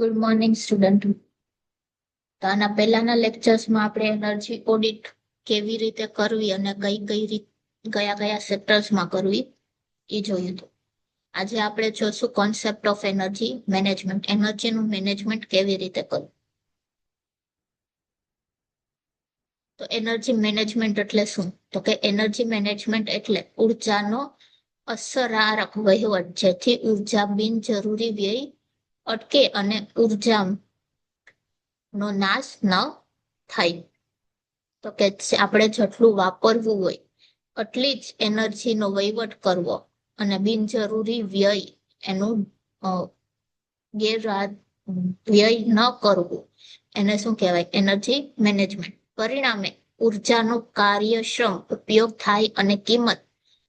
Good morning student. તો આના પહેલાના લેક્ચર્સમાં આપણે એનર્જી ઓડિટ કેવી રીતે કરવી અને કયા કયા સેક્ટર્સમાં કરવી એ જોયું હતું. આજે આપણે જોશું કોન્સેપ્ટ ઓફ એનર્જી મેનેજમેન્ટ, એનર્જીનું મેનેજમેન્ટ કેવી રીતે કરવું. તો એનર્જી મેનેજમેન્ટ એટલે શું? તો કે એનર્જી મેનેજમેન્ટ એટલે ઉર્જાનો અસરકારક વહીવટ, જેથી ઉર્જા બિનજરૂરી વ્યય અટકે અને ઉર્જા નો નાશ ન થાય. તો કે આપણે જેટલું વાપરવું હોય એટલી જ એનર્જીનો વહીવટ કરવો અને બિનજરૂરી વ્યય એનું વ્યય ન કરવું, એને શું કહેવાય? Energy management. પરિણામે ઉર્જાનો કાર્યક્ષમ ઉપયોગ થાય અને કિંમત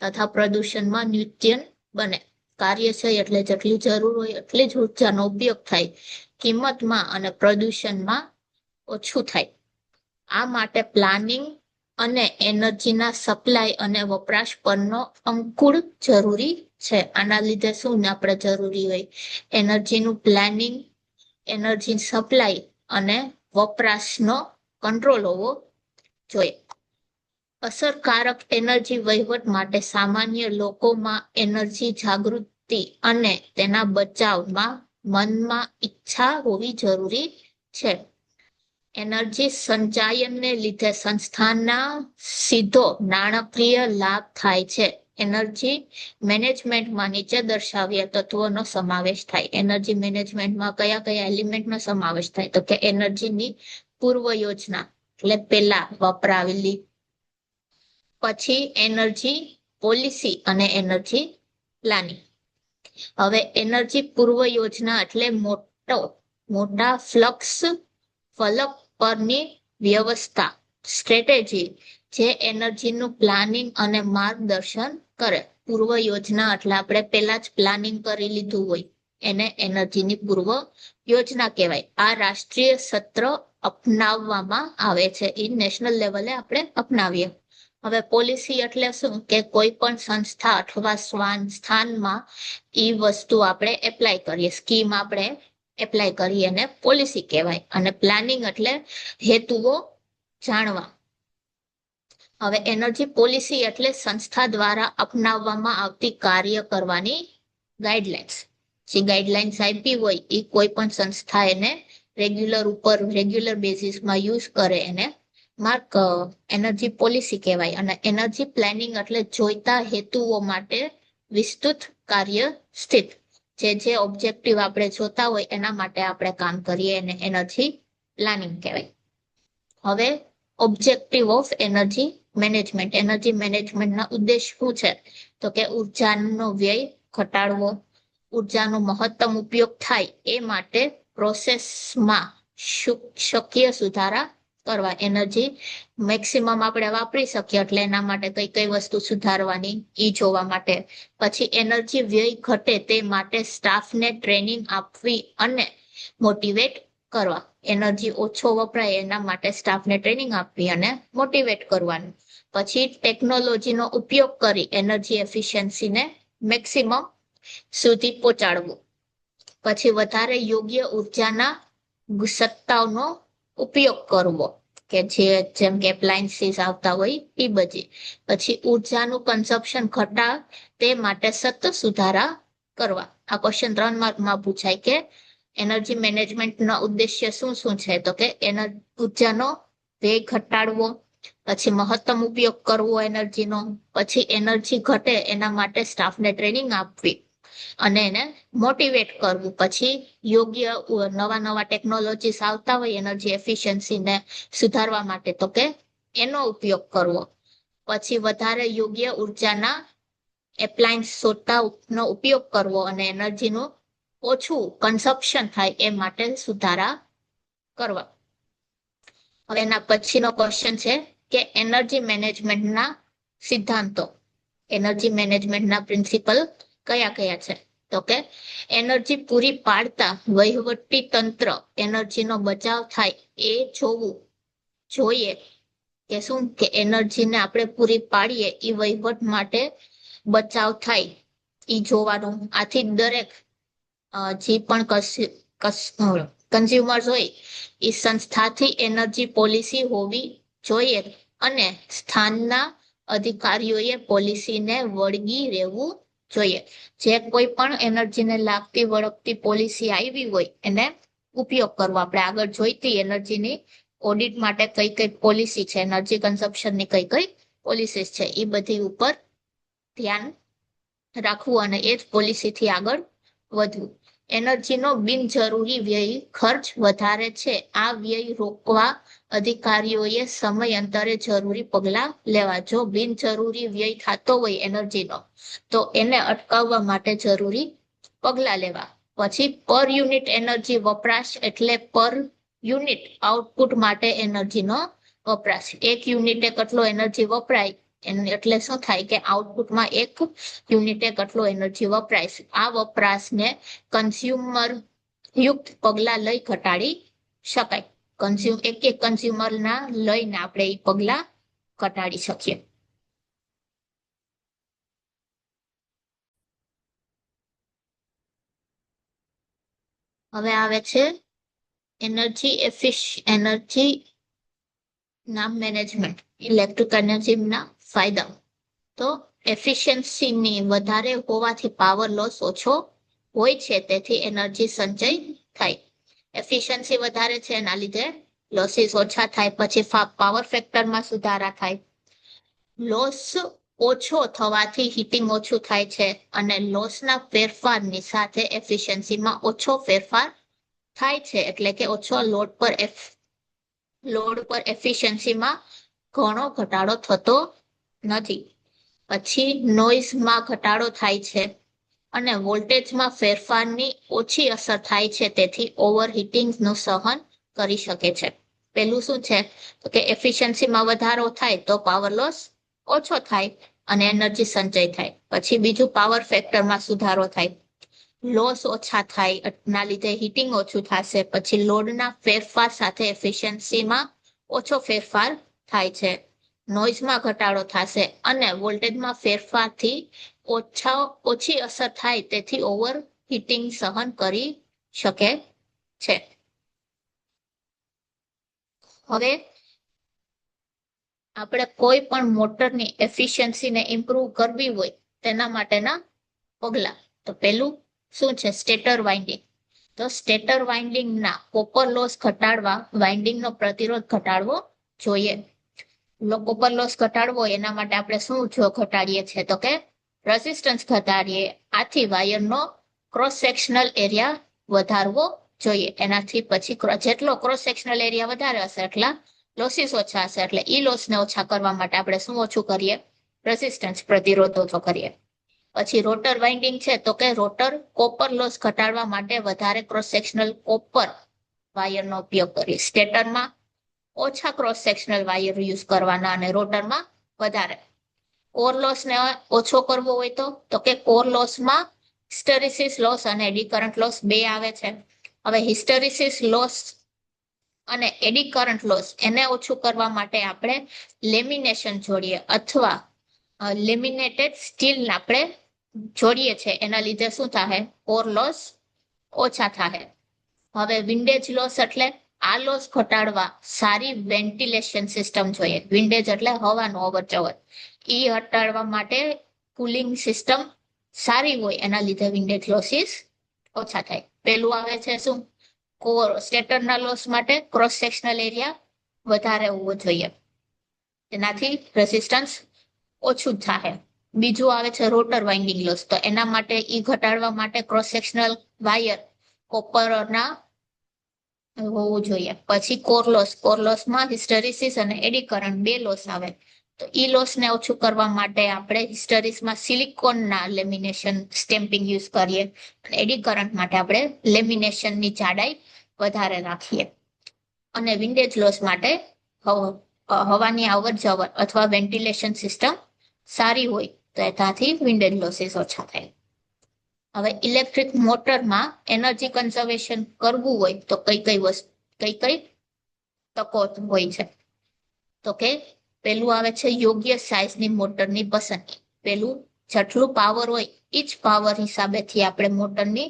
તથા પ્રદૂષણમાં ન્યૂનતમ બને. કાર્યક્ષય એટલે જેટલી જરૂર હોય એટલી જ ઉર્જાનો ઉપયોગ થાય, કિંમતમાં અને પ્રદૂષણમાં ઓછું થાય. આ માટે પ્લાનિંગ અને એનર્જીના સપ્લાય અને વપરાશ પરનો અંકુશ જરૂરી છે. આના લીધે શું આપણે જરૂરી હોય? એનર્જીનું પ્લાનિંગ, એનર્જી સપ્લાય અને વપરાશનો કંટ્રોલ હોવો જોઈએ. અસરકારક એનર્જી વહીવટ માટે સામાન્ય લોકોમાં એનર્જી જાગૃતિ અને તેના બચાવમાં મનમાં ઈચ્છા હોવી જરૂરી છે. એનર્જી સંચયનને લીધે સંસ્થાના સીધો નાણાકીય લાભ થાય છે. એનર્જી મેનેજમેન્ટમાં નીચે દર્શાવ્યા તત્વોનો સમાવેશ થાય. એનર્જી મેનેજમેન્ટમાં કયા કયા એલિમેન્ટનો સમાવેશ થાય? તો કે એનર્જીની પૂર્વ યોજના એટલે પહેલા વપરાવેલી, પછી એનર્જી પોલિસી અને એનર્જી પ્લાનિંગ. હવે એનર્જી પૂર્વ યોજના એટલે મોટા ફલક પરની વ્યવસ્થા, સ્ટ્રેટેજી, જે એનર્જીનું પ્લાનિંગ અને માર્ગદર્શન કરે. પૂર્વ યોજના એટલે આપણે પહેલા જ પ્લાનિંગ કરી લીધું હોય એને એનર્જીની પૂર્વ યોજના કહેવાય. આ રાષ્ટ્રીય સત્ર અપનાવવામાં આવે છે, એ નેશનલ લેવલે આપણે અપનાવીએ. હવે પોલિસી એટલે શું? કે કોઈ પણ સંસ્થા અથવા સ્થાનમાં એ વસ્તુ આપણે એપ્લાય કરીએ, સ્કીમ આપણે એપ્લાય કરીએ એને પોલિસી કહેવાય. અને પ્લાનિંગ એટલે હેતુઓ જાણવા. હવે એનર્જી પોલિસી એટલે સંસ્થા દ્વારા અપનાવવામાં આવતી કાર્ય કરવાની ગાઈડલાઇન્સ. જે ગાઈડલાઇન્સ આપી હોય એ કોઈ પણ સંસ્થા એને રેગ્યુલર બેઝિસમાં યુઝ કરે એને એનર્જી પોલિસી કહેવાય. અને એનર્જી પ્લાનિંગ એટલે જોઈતા હેતુઓ માટે વિસ્તૃત કાર્ય સ્થિત, જે ઓબ્જેક્ટિવ આપણે જોતા હોય એના માટે આપણે કામ કરીએ એને એનર્જી પ્લાનિંગ કહેવાય. હવે objective of energy management. Energy મેનેજમેન્ટના ઉદ્દેશ શું છે? તો કે ઉર્જાનો વ્યય ઘટાડવો, ઉર્જાનો મહત્તમ ઉપયોગ થાય એ માટે પ્રોસેસમાં શક્ય સુધારા કરવા. એનર્જી મેક્સિમમ આપણે વાપરી શકીએ એટલે એના માટે કઈ વસ્તુ સુધારવાની એ જોવા માટે. પછી એનર્જી વ્યય ઘટે તે માટે સ્ટાફને ટ્રેનિંગ આપવી અને મોટિવેટ કરવા. એનર્જી ઓછો વપરાય એના માટે સ્ટાફને ટ્રેનિંગ આપવી અને મોટિવેટ કરવાનું. પછી ટેકનોલોજીનો ઉપયોગ કરી એનર્જી એફિશિયન્સીને મેક્સિમમ સુધી પહોંચાડવું. પછી વધારે યોગ્ય ઉર્જાના સત્તાઓનો ઉપયોગ કરવો, કે જેમ કે એપ્લાયન્સીસ આવતા હોય એ બધી. પછી ઉર્જાનું કન્ઝપ્શન ઘટા તે માટે સતત સુધારા કરવા. આ ક્વેશ્ચન 3 માર્કમાં પૂછાય કે એનર્જી મેનેજમેન્ટનો ઉદ્દેશ્ય શું છે? તો કે ઉર્જાનો વ્યય ઘટાડવો, પછી મહત્તમ ઉપયોગ કરવો એનર્જીનો, પછી એનર્જી ઘટે એના માટે સ્ટાફને ટ્રેનિંગ આપવી અને એને મોટિવેટ કરવું. પછી યોગ્ય નવા ટેકનોલોજીસ આવતા હોય એનર્જી એફિશિયન્સીને સુધારવા માટે, તો કે એનો ઉપયોગ કરવો. પછી વધારે યોગ્ય ઉર્જાના એપ્લાયન્સ નો ઉપયોગ કરવો અને એનર્જીનું ઓછું કન્ઝપ્શન થાય એ માટે સુધારા કરવા. હવે એના પછીનો ક્વેશ્ચન છે કે એનર્જી મેનેજમેન્ટના સિદ્ધાંતો. એનર્જી મેનેજમેન્ટના પ્રિન્સિપલ કયા કયા છે? તો કે એનર્જી પૂરી પાડતા વહીવટી તંત્ર એનર્જીનો બચાવ થાય એ જોવું જોઈએ. કે શું? કે એનર્જીને આપણે પૂરી પાડીએ એ વહીવટ માટે બચાવ થાય એ જોવાનું. આથી દરેક જે પણ કન્ઝ્યુમર્સ હોય એ સંસ્થાથી એનર્જી પોલિસી હોવી જોઈએ અને સ્થાનના અધિકારીઓએ પોલિસીને વળગી રહેવું જોઈએ. જે કોઈ પણ એનર્જીને લાગતી વળગતી પોલિસી આવી હોય એને ઉપયોગ કરવો. આપણે આગળ જોઈતી એનર્જીની ઓડિટ માટે કઈ કઈ પોલિસી છે, એનર્જી કન્ઝપ્શનની કઈ કઈ પોલિસીસ છે, એ બધી ઉપર ધ્યાન રાખવું અને એ જ પોલિસીથી આગળ વધવું. એનર્જીનો બિનજરૂરી વ્યય ખર્ચ વધારે છે. આ વ્યય રોકવા અધિકારીઓએ સમયાંતરે જરૂરી પગલાં લેવા. જો બિનજરૂરી વ્યય થતો હોય એનર્જીનો તો એને અટકાવવા માટે જરૂરી પગલાં લેવા. પછી પર યુનિટ એનર્જી વપરાશ એટલે પર યુનિટ આઉટપુટ માટે એનર્જીનો વપરાશ. એક યુનિટે કેટલો એનર્જી વપરાય એટલે શું થાય કે આઉટપુટમાં એક યુનિટે કેટલો એનર્જી વપરાય. આ વપરાશને કન્ઝ્યુમર યુક્ત પગલાં લઈ ઘટાડી શકાય. એક એક કન્ઝ્યુમરના લઈને આપણે એ પગલાં ઘટાડી શકીએ. હવે આવે છે એનર્જી ના મેનેજમેન્ટ, ઇલેક્ટ્રિક એનર્જીના ફાયદા. તો એફિશિયન્સીની વધારે હોવાથી પાવર લોસ ઓછો હોય છે, તેથી એનર્જી સંચય થાય. એફિશિયન્સી વધારે છે એના લીધે લોસીસ ઓછા થાય. પછી પાવર ફેક્ટરમાં સુધારા થાય. લોસ ઓછો થવાથી હીટિંગ ઓછું થાય છે અને લોસના ફેરફારની સાથે એફિશિયન્સીમાં ઓછો ફેરફાર થાય છે, એટલે કે ઓછો લોડ પર એફિશિયન્સીમાં ઘણો ઘટાડો થતો નથી. પછી નોઇઝમાં ઘટાડો થાય છે અને વોલ્ટેજમાં ફેરફારની ઓછી અસર થાય છે, તેથી ઓવરહીટિંગનું સહન કરી શકે છે. પેલું શું છે તો કે એફિશિયન્સીમાં વધારો થાય તો પાવર લોસ ઓછો થાય અને એનર્જી સંચય થાય. પછી બીજું પાવર ફેક્ટરમાં સુધારો થાય, લોસ ઓછા થાય ના લીધે હીટિંગ ઓછું થશે. પછી લોડના ફેરફાર સાથે એફિશિયન્સીમાં ઓછો ફેરફાર થાય છે. નોઇઝમાં ઘટાડો થશે અને વોલ્ટેજમાં ફેરફારથી ઓછી અસર થાય, તેથી ઓવર હીટિંગ સહન કરી શકે છે. હવે આપણે કોઈ પણ મોટરની એફિશિયન્સીને ઇમ્પ્રૂવ કરવી હોય તેના માટેના પગલાં. તો પેલું શું છે સ્ટેટર વાઇન્ડિંગ. તો સ્ટેટર વાઇન્ડિંગના કોપર લોસ ઘટાડવા વાઇન્ડિંગનો પ્રતિરોધ ઘટાડવો જોઈએ. કોપર લોસ ઘટાડવો એના માટે આપણે શું જો ઘટાડીએ છીએ તો કે રેઝિસ્ટન્સ ઘટાડીએ. આથી વાયરનો ક્રોસ સેક્શનલ એરિયા વધારવો જોઈએ. એનાથી પછી જેટલો ક્રોસ સેક્શનલ એરિયા વધારે હશે એટલા લોસીસ ઓછા હશે. એટલે ઈ લોસને ઓછા કરવા માટે આપણે શું ઓછું કરીએ, રેઝિસ્ટન્સ પ્રતિરોધ ઓછો કરીએ. પછી રોટર વાઇન્ડિંગ છે તો કે રોટર કોપર લોસ ઘટાડવા માટે વધારે ક્રોસ સેક્શનલ કોપર વાયરનો ઉપયોગ કરીએ. સ્ટેટરમાં ઓછા ક્રોસ સેક્શનલ વાયર યુઝ કરવાના અને રોટરમાં વધારે. કોર લોસને ઓછો કરવો હોય તો કે કોર લોસમાં હિસ્ટેરિસિસ લોસ અને એડી કરંટ લોસ બે આવે છે. હવે હિસ્ટેરિસિસ લોસ અને એડી કરંટ લોસ એને ઓછું કરવા માટે આપણે લેમિનેશન જોડીએ અથવા લેમિનેટેડ સ્ટીલ આપણે જોડીએ છીએ. એના લીધે શું થાય, કોર લોસ ઓછા થાય. હવે વિન્ડેજ લોસ એટલે આ લોસ ઘટાડવા સારી વેન્ટિલેશન સિસ્ટમ જોઈએ. વિન્ડેજ એટલે હવાનું અવર જવર, એ હટાડવા માટે કુલિંગ સિસ્ટમ સારી હોય એના લીધે વિન્ડેજ લોસીસ ઓછા થાય. પેલું આવે છે શું, સ્ટેટરના લોસ માટે ક્રોસ સેક્શનલ એરિયા વધારે હોવો જોઈએ, એનાથી રેઝિસ્ટન્સ ઓછું થાય. બીજું આવે છે રોટર વાઇન્ડિંગ લોસ. તો એના માટે ઈ ઘટાડવા માટે ક્રોસ સેક્શનલ વાયર કોપરના હોવું જોઈએ. પછી કોર લોસમાં હિસ્ટેરિસિસ અને એડી કરંટ બે લોસ આવે. તો ઈ લોસને ઓછું કરવા માટે આપણે હિસ્ટેરિસમાં સિલિકોનના લેમિનેશન સ્ટેમ્પિંગ યુઝ કરીએ. એડી કરંટ માટે આપણે લેમિનેશનની જાડાઈ વધારે રાખીએ. અને વિન્ડેજ લોસ માટે હવાની આવર જવર અથવા વેન્ટિલેશન સિસ્ટમ સારી હોય તો એનાથી વિન્ડેજ લોસીસ ઓછા થાય. હવે ઇલેક્ટ્રિક મોટરમાં એનર્જી કન્ઝર્વેશન કરવું હોય તો કઈ કઈ તકો હોય છે તો કે પેલું આવે છે યોગ્ય સાઇઝની મોટરની પસંદગી. પેલું જેટલું પાવર હોય એ જ પાવર હિસાબેથી આપણે મોટરની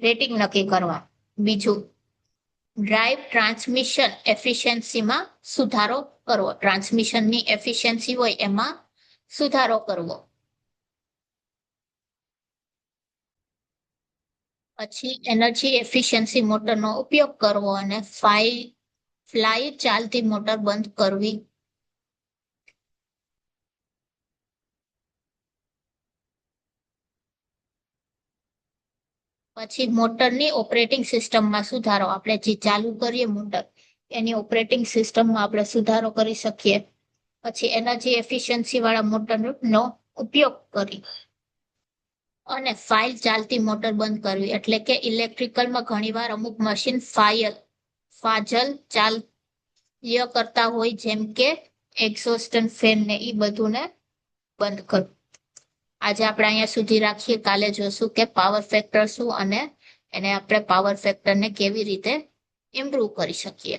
રેટિંગ નક્કી કરવા. બીજું, ડ્રાઈવ ટ્રાન્સમિશન એફિશિયન્સીમાં સુધારો કરવો. ટ્રાન્સમિશનની એફિશિયન્સી હોય એમાં સુધારો કરવો. પછી એનર્જી એફિશિયન્સી મોટરનો ઉપયોગ કરવો અને ફ્લાય ચાલતી મોટર બંધ કરવી. પછી મોટરની ઓપરેટિંગ સિસ્ટમમાં સુધારો. આપણે જે ચાલુ કરીએ મોટર એની ઓપરેટિંગ સિસ્ટમમાં આપણે સુધારો કરી શકીએ. પછી એનર્જી એફિશિયન્સી વાળા મોટરનો ઉપયોગ કરી અને ફાઇલ ચાલતી મોટર બંધ કરવી. એટલે કે ઇલેક્ટ્રિકલમાં ઘણીવાર અમુક મશીન ફાજલ ચાલ્ય કરતા હોય, જેમ કે એક્ઝોસ્ટ ફેન ને એ બધુંને બંધ કરવું. આજે આપણે અહીંયા સુધી રાખીએ. કાલે જોશું કે પાવર ફેક્ટર શું અને એને આપણે પાવર ફેક્ટરને કેવી રીતે ઇમ્પ્રૂવ કરી શકીએ.